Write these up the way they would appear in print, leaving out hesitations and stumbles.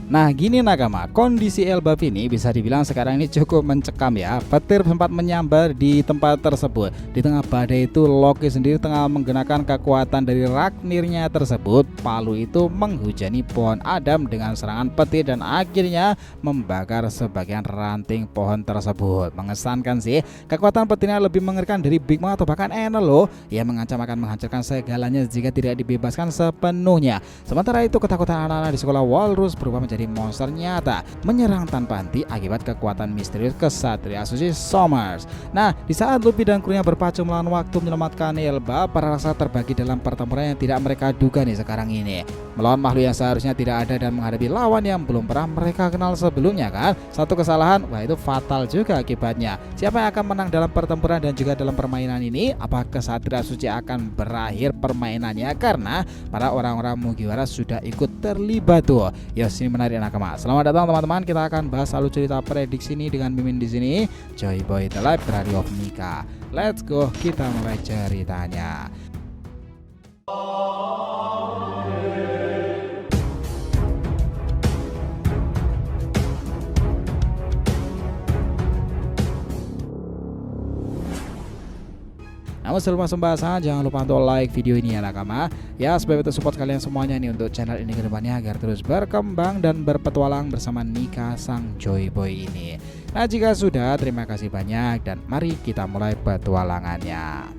Nah gini nakama, kondisi Elbap ini bisa dibilang sekarang ini cukup mencekam ya. Petir sempat menyambar di tempat tersebut. Di tengah badai itu Loki sendiri tengah menggunakan kekuatan dari Ragnirnya tersebut. Palu itu menghujani pohon Adam dengan serangan petir dan akhirnya membakar sebagian ranting pohon tersebut. Mengesankan sih, kekuatan petirnya lebih mengerikan dari Big Mom atau bahkan Enel loh. Ia mengancam akan menghancurkan segalanya jika tidak dibebaskan sepenuhnya. Sementara itu ketakutan anak-anak di sekolah Walrus berubah menjadi monster nyata, menyerang tanpa henti akibat kekuatan misterius kesatria suci Somers. Nah, di saat Luffy dan krunya berpacu melawan waktu menyelamatkan Elbap, para raksasa terbagi dalam pertempuran yang tidak mereka duga nih sekarang ini. Melawan makhluk yang seharusnya tidak ada dan menghadapi lawan yang belum pernah mereka kenal sebelumnya kan. Satu kesalahan, wah itu fatal juga akibatnya. Siapa yang akan menang dalam pertempuran dan juga dalam permainan ini? Apakah kesatria suci akan berakhir permainannya karena para orang-orang Mugiwara sudah ikut terlibat tuh? Yos, ini menarik nakama. Selamat datang teman-teman, kita akan bahas alur cerita prediksi ini dengan Mimin di sini. Joy Boy The Library of Nika. Let's go, kita mulai ceritanya. Namun sebelum masuk pembahasan, jangan lupa untuk like video ini ya nakama. Ya, supaya itu support kalian semuanya nih untuk channel ini ke depannya agar terus berkembang dan berpetualang bersama Nika sang Joy Boy ini. Nah, jika sudah, terima kasih banyak dan mari kita mulai petualangannya.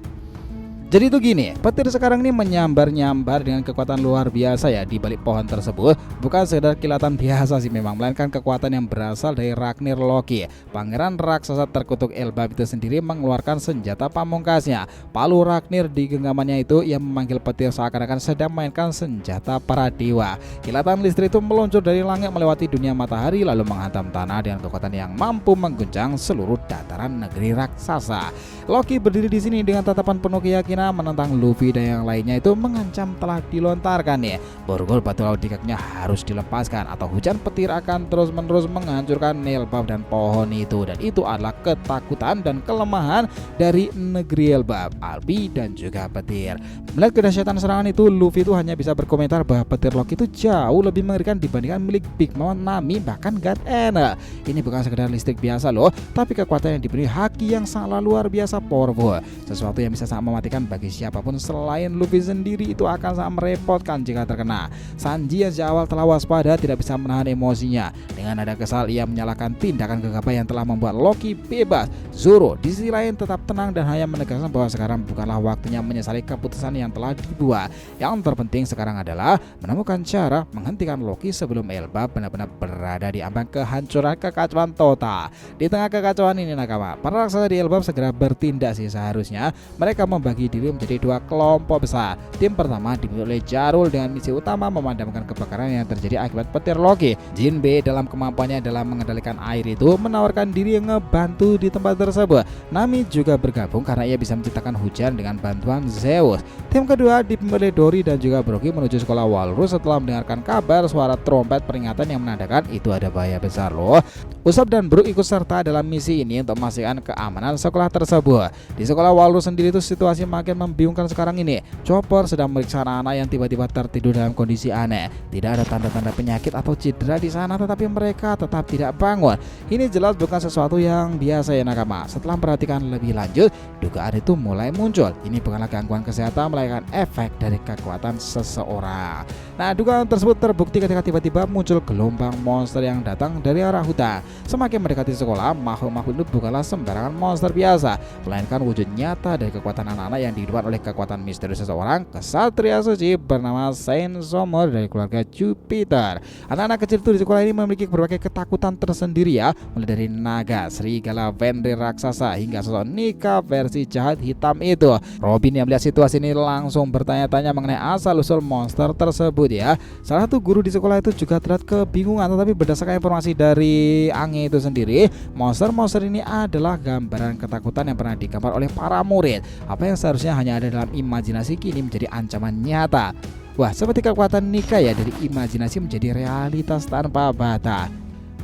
Jadi itu gini, petir sekarang ini menyambar-nyambar dengan kekuatan luar biasa ya di balik pohon tersebut. Bukan sekedar kilatan biasa sih memang, melainkan kekuatan yang berasal dari Ragnir Loki. Pangeran raksasa terkutuk Elbap itu sendiri mengeluarkan senjata pamungkasnya. Palu Ragnir di genggamannya itu ia memanggil petir seakan-akan sedang memainkan senjata para dewa. Kilatan listrik itu meluncur dari langit melewati dunia matahari lalu menghantam tanah dengan kekuatan yang mampu mengguncang seluruh dataran negeri raksasa. Loki berdiri di sini dengan tatapan penuh keyakinan menentang Luffy dan yang lainnya itu mengancam telah dilontarkan ya. Borgol batu laut di kakinya harus dilepaskan atau hujan petir akan terus-menerus menghancurkan Elbap dan pohon itu. Dan itu adalah ketakutan dan kelemahan dari negeri Elbap, Albi dan juga petir. Melihat kedahsyatan serangan itu, Luffy itu hanya bisa berkomentar bahwa petir Loki itu jauh lebih mengerikan dibandingkan milik Big Mom, Nami, bahkan God Enel. Ini bukan sekedar listrik biasa loh, tapi kekuatan yang diberi haki yang sangat luar biasa powerful. Sesuatu yang bisa sangat mematikan bagi siapapun selain Luffy sendiri itu akan sangat merepotkan jika terkena. Sanji yang sejak awal telah waspada tidak bisa menahan emosinya. Dengan nada kesal ia menyalahkan tindakan gegabah yang telah membuat Loki bebas. Zoro di sisi lain tetap tenang dan hanya menegaskan bahwa sekarang bukanlah waktunya menyesali keputusan yang telah dibuat. Yang terpenting sekarang adalah menemukan cara menghentikan Loki sebelum Elbap benar-benar berada di ambang kehancuran kekacauan total. Di tengah kekacauan ini nakama, para raksasa di Elbap segera bertindak sih seharusnya. Mereka membagi diri menjadi dua kelompok besar. Tim pertama dipimpin oleh Jarul dengan misi utama memadamkan kebakaran yang terjadi akibat petir Loki. Jinbe dalam kemampuannya dalam mengendalikan air itu menawarkan diri ngebantu di tempat tersebut. Nami juga bergabung karena ia bisa menciptakan hujan dengan bantuan Zeus. Tim kedua dipimpin oleh Dory dan juga Brogy menuju sekolah Walrus setelah mendengarkan kabar suara trompet peringatan yang menandakan itu ada bahaya besar loh. Usopp dan Brook ikut serta dalam misi ini untuk memastikan keamanan sekolah tersebut. Di sekolah Walrus sendiri itu situasi makin membingungkan sekarang ini. Chopper sedang meriksa anak-anak yang tiba-tiba tertidur dalam kondisi aneh. Tidak ada tanda-tanda penyakit atau cedera di sana, tetapi mereka tetap tidak bangun. Ini jelas bukan sesuatu yang biasa ya nakama. Setelah memperhatikan lebih lanjut, dugaan itu mulai muncul. Ini bukanlah gangguan kesehatan, melainkan efek dari kekuatan seseorang. Nah, dugaan tersebut terbukti ketika tiba-tiba muncul gelombang monster yang datang dari arah hutan. Semakin mendekati sekolah, makhluk-makhluk itu bukanlah sembarangan monster biasa, melainkan wujud nyata dari kekuatan anak-anak yang dihidupkan oleh kekuatan misterius seseorang, kesatria suci bernama Saint Sommer dari keluarga Jupiter. Anak-anak kecil itu di sekolah ini memiliki berbagai ketakutan tersendiri ya, mulai dari naga, serigala, vendre raksasa hingga sosok Nika versi jahat hitam itu. Robin yang melihat situasi ini langsung bertanya-tanya mengenai asal-usul monster tersebut ya. Salah satu guru di sekolah itu juga terlihat kebingungan, tetapi berdasarkan informasi dari Ange itu sendiri, monster-monster ini adalah gambaran ketakutan yang pernah digambar oleh para murid. Apa yang seharusnya hanya ada dalam imajinasi kini menjadi ancaman nyata. Wah, seperti kekuatan Nika ya, dari imajinasi menjadi realitas tanpa batas.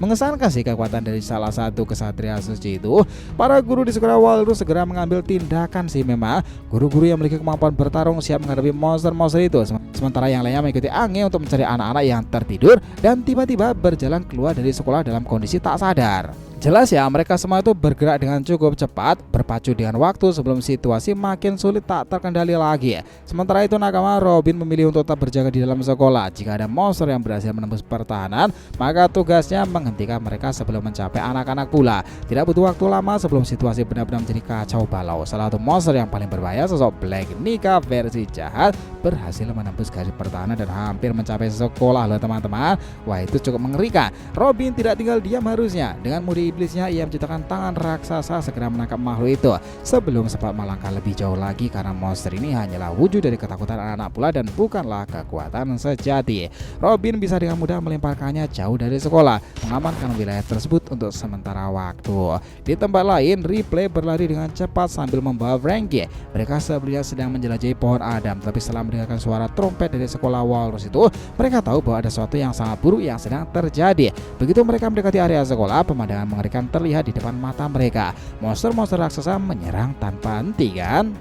Mengesankan sih kekuatan dari salah satu kesatria suci itu. Para guru di sekolah Walrus segera mengambil tindakan sih. Memang guru-guru yang memiliki kemampuan bertarung siap menghadapi monster-monster itu. Sementara yang lainnya mengikuti angin untuk mencari anak-anak yang tertidur dan tiba-tiba berjalan keluar dari sekolah dalam kondisi tak sadar. Jelas ya, mereka semua itu bergerak dengan cukup cepat, berpacu dengan waktu sebelum situasi makin sulit tak terkendali lagi. Sementara itu nakama Robin memilih untuk tetap berjaga di dalam sekolah. Jika ada monster yang berhasil menembus pertahanan, maka tugasnya menghentikan mereka sebelum mencapai anak-anak pula. Tidak butuh waktu lama sebelum situasi benar-benar menjadi kacau balau. Salah satu monster yang paling berbahaya, sosok Black Nika versi jahat, berhasil menembus garis pertahanan dan hampir mencapai sekolah loh teman-teman. Wah, itu cukup mengerikan. Robin tidak tinggal diam harusnya. Dengan mudah iblisnya ia menciptakan tangan raksasa segera menangkap makhluk itu sebelum sempat melangkah lebih jauh lagi karena monster ini hanyalah wujud dari ketakutan anak-anak pula dan bukanlah kekuatan sejati. Robin bisa dengan mudah melemparkannya jauh dari sekolah, mengamankan wilayah tersebut untuk sementara waktu. Di tempat lain, Ripley berlari dengan cepat sambil membawa Frankie. Mereka sebelumnya sedang menjelajahi pohon Adam, tapi setelah mendengarkan suara trompet dari sekolah Walrus itu, mereka tahu bahwa ada sesuatu yang sangat buruk yang sedang terjadi. Begitu mereka mendekati area sekolah, pemandangan mengerikan terlihat di depan mata mereka. Monster-monster raksasa menyerang tanpa henti kan?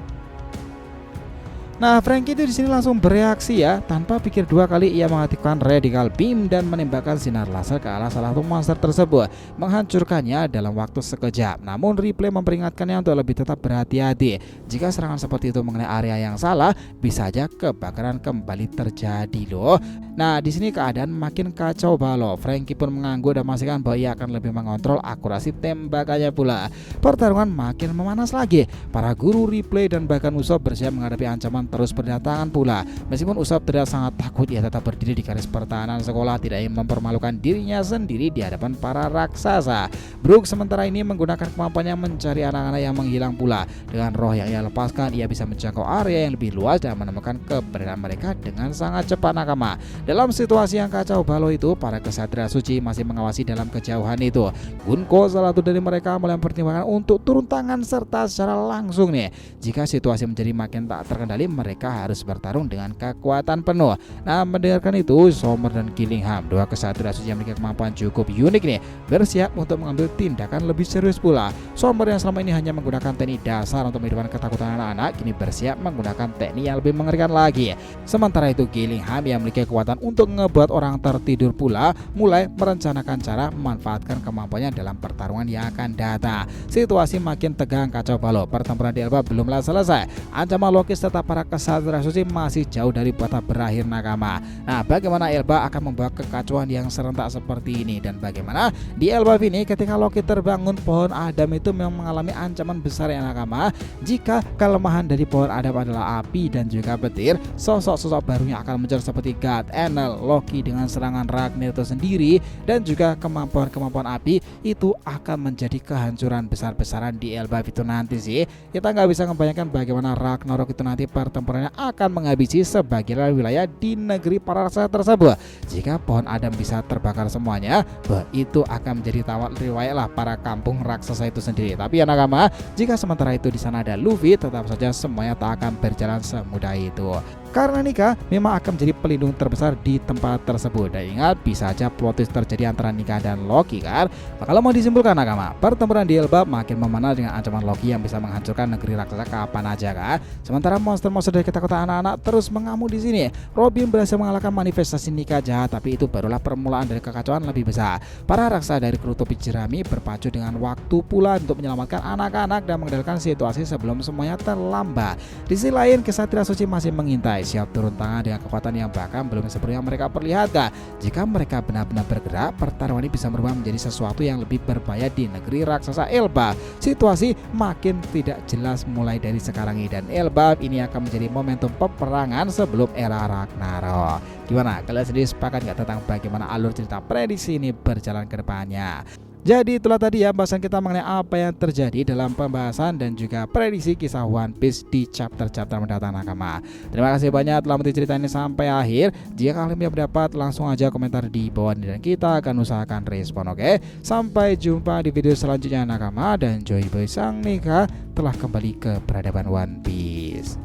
Nah, Frankie itu di sini langsung bereaksi ya, tanpa pikir dua kali ia mengaktifkan radical beam dan menembakkan sinar laser ke arah salah satu monster tersebut, menghancurkannya dalam waktu sekejap. Namun Ripley memperingatkannya untuk lebih tetap berhati-hati. Jika serangan seperti itu mengenai area yang salah, bisa saja kebakaran kembali terjadi loh. Nah, di sini keadaan makin kacau balau. Frankie pun mengangguk dan memastikan bahwa ia akan lebih mengontrol akurasi tembakannya pula. Pertarungan makin memanas lagi. Para guru Ripley dan bahkan Usopp bersiap menghadapi ancaman terus berdatangan pula. Meskipun Usopp terlihat sangat takut, ia tetap berdiri di garis pertahanan sekolah, tidak ingin mempermalukan dirinya sendiri di hadapan para raksasa. Brook sementara ini menggunakan kemampuannya mencari anak-anak yang menghilang pula. Dengan roh yang ia lepaskan, ia bisa menjangkau area yang lebih luas dan menemukan keberadaan mereka dengan sangat cepat nakama. Dalam situasi yang kacau balau itu, para kesatria suci masih mengawasi dalam kejauhan itu. Gunko, salah satu dari mereka, mulai mempertimbangkan untuk turun tangan serta secara langsung nih. Jika situasi menjadi makin tak terkendali, mereka harus bertarung dengan kekuatan penuh. Nah, mendengarkan itu, Sommer dan Gillingham, dua kesatria suci yang memiliki kemampuan cukup unik nih, bersiap untuk mengambil tindakan lebih serius pula. Sommer yang selama ini hanya menggunakan teknik dasar untuk menghidupkan ketakutan anak-anak, kini bersiap menggunakan teknik yang lebih mengerikan lagi. Sementara itu, Gillingham yang memiliki kekuatan untuk ngebuat orang tertidur pula, mulai merencanakan cara memanfaatkan kemampuannya dalam pertarungan yang akan datang. Situasi makin tegang kacau balau. Pertempuran di Elba belumlah selesai. Ancaman logis tetap para kesatria suci masih jauh dari kata berakhir nakama. Nah, bagaimana Elba akan membawa kekacauan yang serentak seperti ini, dan bagaimana di Elba ini ketika Loki terbangun pohon Adam itu memang mengalami ancaman besar yang nakama. Jika kelemahan dari pohon Adam adalah api dan juga petir, sosok-sosok barunya akan muncul seperti God, Enel, Loki dengan serangan Ragnir itu sendiri, dan juga kemampuan-kemampuan api itu akan menjadi kehancuran besar-besaran di Elba itu nanti sih. Kita nggak bisa membayangkan bagaimana Ragnarok itu nanti pertempurannya akan menghabisi sebagian wilayah di negeri para raksasa tersebut. Jika pohon Adam bisa terbakar semuanya, itu akan menjadi tawat riwayat lah para kampung raksasa itu sendiri. Tapi ya nakama, jika sementara itu di sana ada Luffy, tetap saja semuanya tak akan berjalan semudah itu. Karena Nika memang akan menjadi pelindung terbesar di tempat tersebut. Dan ingat, bisa saja plot twist terjadi antara Nika dan Loki kan. Nah, kalau mau disimpulkan nakama, pertempuran di Elba makin memanas dengan ancaman Loki yang bisa menghancurkan negeri raksasa kapan aja kan. Sementara monster-monster dari ketakutan anak-anak terus mengamuk di sini. Robin berhasil mengalahkan manifestasi Nika jahat, tapi itu barulah permulaan dari kekacauan lebih besar. Para raksasa dari kru topi jerami berpacu dengan waktu pula untuk menyelamatkan anak-anak dan mengendalikan situasi sebelum semuanya terlambat. Di sisi lain, kesatria suci masih mengintai, siap turun tangan dengan kekuatan yang bahkan belum seperti yang mereka perlihatkan. Jika mereka benar-benar bergerak, pertarungan ini bisa berubah menjadi sesuatu yang lebih berbahaya di negeri raksasa Elba. Situasi makin tidak jelas mulai dari sekarang ini, dan Elba ini akan menjadi momentum peperangan sebelum era Ragnarok. Gimana? Kalian sendiri sepakat nggak tentang bagaimana alur cerita prediksi ini berjalan ke depannya? Jadi itulah tadi ya bahasan kita mengenai apa yang terjadi dalam pembahasan dan juga prediksi kisah One Piece di chapter-chapter mendatang nakama. Terima kasih banyak telah menonton cerita ini sampai akhir. Jika kalian punya pendapat, langsung aja komentar di bawah ini dan kita akan usahakan respon, oke? Sampai jumpa di video selanjutnya nakama, dan Joy Boy Sang Nika telah kembali ke peradaban One Piece.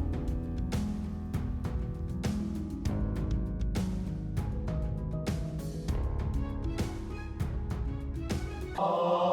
Oh.